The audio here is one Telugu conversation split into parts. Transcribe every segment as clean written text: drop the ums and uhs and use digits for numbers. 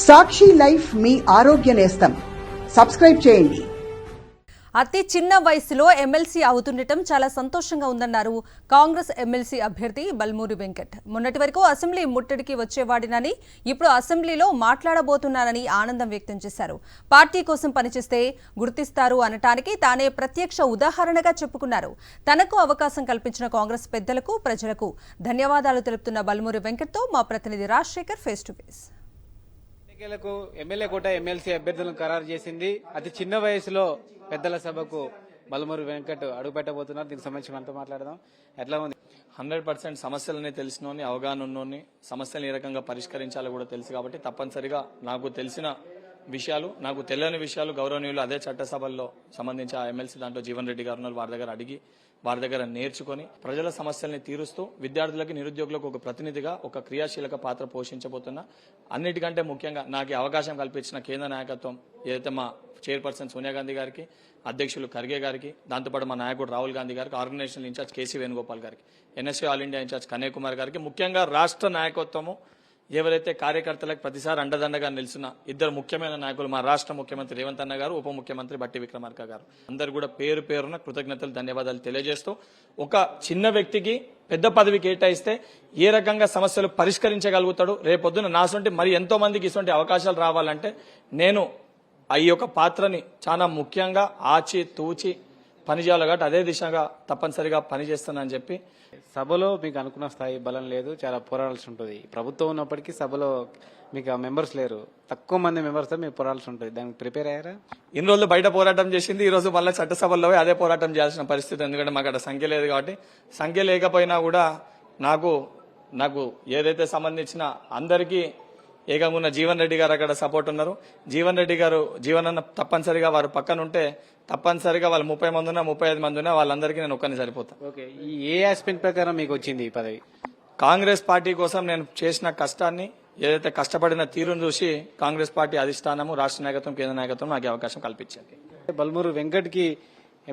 సాక్షి లైఫ్ మీ ఆరోగ్య నేస్తం. సబ్స్క్రైబ్ చేయండి. అతి చిన్న వయసులో ఎమ్మెల్సీ అవుతుండటం చాలా సంతోషంగా ఉందన్నారు కాంగ్రెస్ ఎమ్మెల్సీ అభ్యర్థి బల్మూరి వెంకట్. మొన్నటి వరకు అసెంబ్లీ ముట్టడికి వచ్చేవాడినని, ఇప్పుడు అసెంబ్లీలో మాట్లాడబోతున్నానని ఆనందం వ్యక్తం చేశారు. పార్టీ కోసం పనిచేస్తే గుర్తిస్తారు అనటానికి తానే ప్రత్యక్ష ఉదాహరణగా చెప్పుకున్నారు. తనకు అవకాశం కల్పించిన కాంగ్రెస్ పెద్దలకు, ప్రజలకు ధన్యవాదాలు తెలుపుతున్న బల్మూరి వెంకట్తో మా ప్రతినిధి రాజశేఖర్ ఫేస్ టు ఫేస్. ఎన్నికలకు ఎమ్మెల్యే కోట ఎమ్మెల్సీ అభ్యర్థులను ఖరారు చేసింది. అతి చిన్న వయసులో పెద్దల సభకు బల్మూరి వెంకట్ అడుగుపెట్టబోతున్నారు. దీనికి సంబంధించి మనతో మాట్లాడదాం. ఎట్లా ఉంది? 100% సమస్యలనే తెలిసినోని, అవగాహన ఉన్నోని, సమస్యలను ఏ రకంగా పరిష్కరించాలో కూడా తెలుసు కాబట్టి తప్పనిసరిగా నాకు తెలిసిన విషయాలు, నాకు తెలియని విషయాలు గౌరవనీయులు అదే చట్టసభల్లో సంబంధించి ఆ ఎమ్మెల్సీ దాంట్లో జీవన్ రెడ్డి గారు వారి దగ్గర అడిగి, వారి దగ్గర నేర్చుకుని ప్రజల సమస్యల్ని తీరుస్తూ విద్యార్థులకి, నిరుద్యోగులకు ఒక ప్రతినిధిగా ఒక క్రియాశీలక పాత్ర పోషించబోతున్నా. అన్నిటికంటే ముఖ్యంగా నాకు అవకాశం కల్పించిన కేంద్ర నాయకత్వం ఏదైతే మా చైర్పర్సన్ సోనియా గాంధీ గారికి, అధ్యక్షులు ఖర్గే గారికి, దాంతోపాటు మా నాయకుడు రాహుల్ గాంధీ గారికి, ఆర్గనైజేషనల్ ఇన్ఛార్జ్ కేసీ వేణుగోపాల్ గారికి, NSA all India incharge Kanhaiya Kumar గారికి, ముఖ్యంగా రాష్ట్ర నాయకత్వము ఎవరైతే కార్యకర్తలకు ప్రతిసారి అండదండగా నిలిచిన ఇద్దరు ముఖ్యమైన నాయకులు, మా రాష్ట్ర ముఖ్యమంత్రి రేవంత్ అన్న గారు, ఉప ముఖ్యమంత్రి బట్టి విక్రమార్క గారు, అందరు కూడా పేరు పేరున కృతజ్ఞతలు, ధన్యవాదాలు తెలియజేస్తూ, ఒక చిన్న వ్యక్తికి పెద్ద పదవి కేటాయిస్తే ఏ రకంగా సమస్యలు పరిష్కరించగలుగుతాడు, రేపొద్దున నాసొంటి మరి ఎంతో మందికి ఇటువంటి అవకాశాలు రావాలంటే నేను ఈ యొక్క పాత్రని చాలా ముఖ్యంగా ఆచి తూచి పనిచేయాలి కాబట్టి అదే దిశగా తప్పనిసరిగా పనిచేస్తానని చెప్పి. సభలో మీకు అనుకున్న స్థాయి బలం లేదు, చాలా పోరాడాల్సి ఉంటుంది. ప్రభుత్వం ఉన్నప్పటికీ సభలో మీకు మెంబర్స్ లేరు, తక్కువ మంది మెంబర్స్ మీరు పోరాడాల్సి ఉంటుంది. దానికి ప్రిపేర్ అయ్యారా? ఇన్ని రోజులు బయట పోరాటం చేసింది, ఈ రోజు మళ్ళీ చట్టసభల్లో అదే పోరాటం చేయాల్సిన పరిస్థితి. ఎందుకంటే మాకు అక్కడ సంఖ్య లేదు కాబట్టి. సంఖ్య లేకపోయినా కూడా నాకు ఏదైతే సంబంధించిన అందరికీ ఏకంగా ఉన్న జీవన్ రెడ్డి గారు అక్కడ సపోర్ట్ ఉన్నారు. జీవన్ రెడ్డి గారు, జీవన్ అన్న తప్పనిసరిగా వారు పక్కన ఉంటే తప్పనిసరిగా వాళ్ళు 30 మంది ఉన్నా 35 మంది ఉన్నా వాళ్ళందరికీ నేను ఒక్కరిని సరిపోతా. ఓకే, ఈ ఏ ఆస్పెక్ట్ ప్రకారం మీకు వచ్చింది ఈ పదవి? కాంగ్రెస్ పార్టీ కోసం నేను చేసిన కష్టాన్ని, ఏదైతే కష్టపడిన తీరును చూసి కాంగ్రెస్ పార్టీ అధిష్టానము, రాష్ట్ర నాయకత్వం, కేంద్ర నాయకత్వం నాకు అవకాశం కల్పించింది. బల్మూరి వెంకట్ కి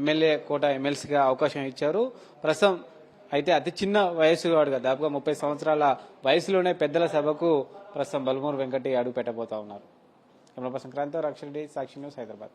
ఎమ్మెల్యే కోట ఎమ్మెల్సీగా అవకాశం ఇచ్చారు. ప్రస్తుతం అయితే అతి చిన్న వయసు వాడుగా దాదాపుగా 30 సంవత్సరాల వయసులోనే పెద్దల సభకు ప్రస్తుతం బల్మూరి వెంకట్ అడుగు పెట్టబోతా ఉన్నారు. కెమెరా పర్సన్ క్రాంతి, రాక్షరెడ్డి, సాక్షి న్యూస్, హైదరాబాద్.